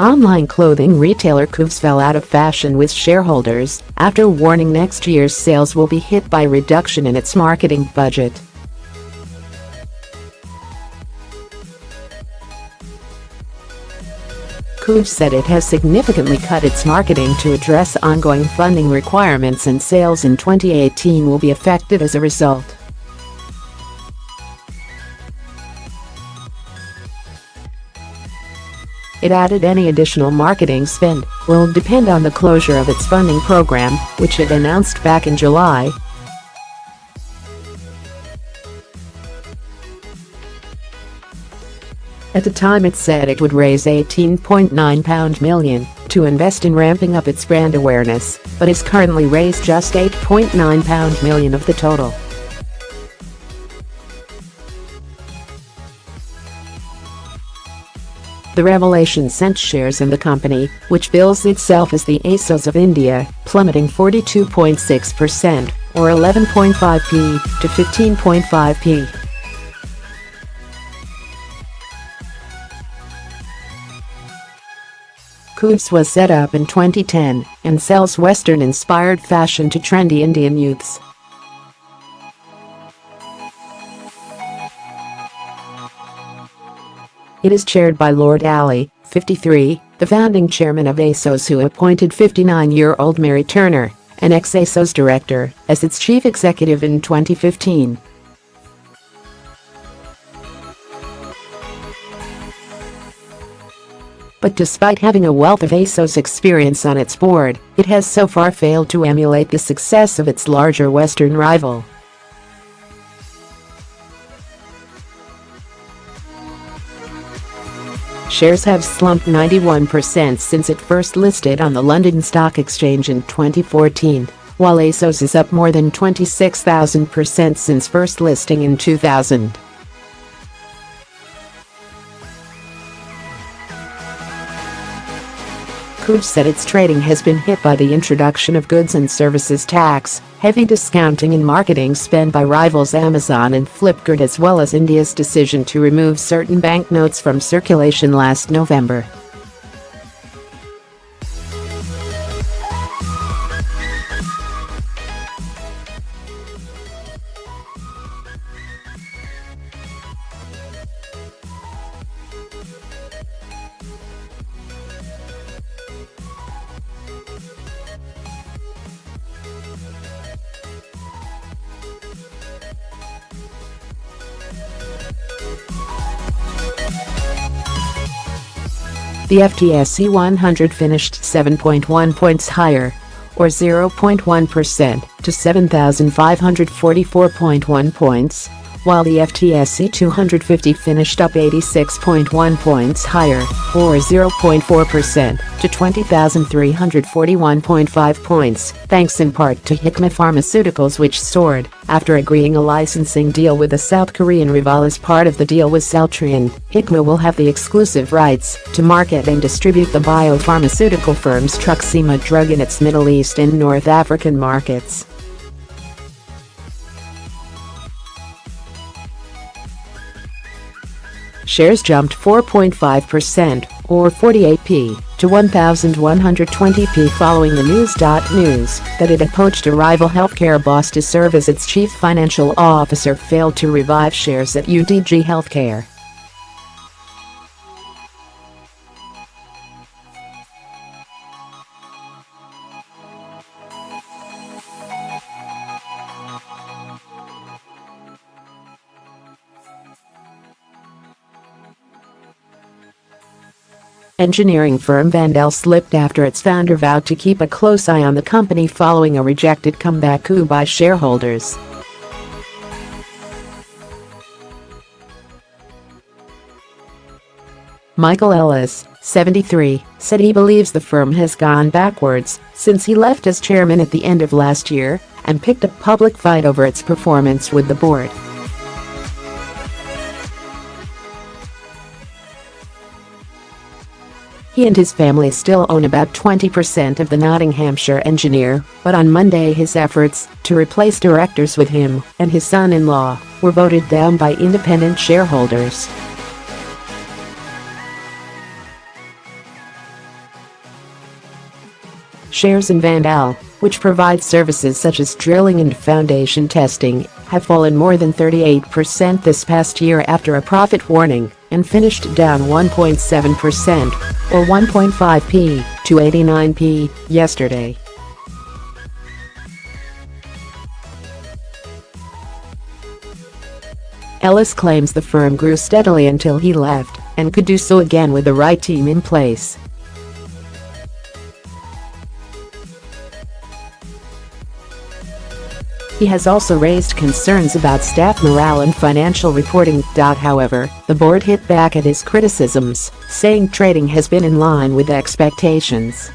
Online clothing retailer Koovs fell out of fashion with shareholders after warning next year's sales will be hit by a reduction in its marketing budget. Koovs said it has significantly cut its marketing to address ongoing funding requirements and sales in 2018 will be affected as a result. It added any additional marketing spend will depend on the closure of its funding program, which it announced back in July. At the time it said it would raise £18.9 million to invest in ramping up its brand awareness, but has currently raised just £8.9 million of the total. The revelation sent shares in the company, which bills itself as the ASOS of India, plummeting 42.6% or 11.5p to 15.5p. Koovs was set up in 2010 and sells Western-inspired fashion to trendy Indian youths. It is chaired by Lord Ali, 53, the founding chairman of ASOS, who appointed 59-year-old Mary Turner, an ex-ASOS director, as its chief executive in 2015. But despite having a wealth of ASOS experience on its board, it has so far failed to emulate the success of its larger Western rival. Shares have slumped 91% since it first listed on the London Stock Exchange in 2014, while ASOS is up more than 26,000% since first listing in 2000. Koovs said its trading has been hit by the introduction of goods and services tax, heavy discounting and marketing spend by rivals Amazon and Flipkart, as well as India's decision to remove certain banknotes from circulation last November. The FTSE 100 finished 7.1 points higher, or 0.1%, to 7,544.1 points, while the FTSE 250 finished up 86.1 points higher, or 0.4%, to 20,341.5 points, thanks in part to Hikma Pharmaceuticals, which soared after agreeing a licensing deal with a South Korean rival. As part of the deal with Celltrion, Hikma will have the exclusive rights to market and distribute the biopharmaceutical firm's Truxima drug in its Middle East and North African markets. Shares jumped 4.5%, or 48p, to 1,120p following the news that it had poached a rival healthcare boss to serve as its chief financial officer failed to revive shares at UDG Healthcare. Engineering firm Vandel slipped after its founder vowed to keep a close eye on the company following a rejected comeback coup by shareholders. Michael Ellis, 73, said he believes the firm has gone backwards since he left as chairman at the end of last year and picked a public fight over its performance with the board. He and his family still own about 20% of the Nottinghamshire Engineer, but on Monday his efforts to replace directors with him and his son-in-law were voted down by independent shareholders. Shares in Vandal, which provides services such as drilling and foundation testing, have fallen more than 38% this past year after a profit warning, and finished down 1.7%, or 1.5p, to 89p, yesterday. Ellis claims the firm grew steadily until he left, and could do so again with the right team in place. He has also raised concerns about staff morale and financial reporting. However, the board hit back at his criticisms, saying trading has been in line with expectations.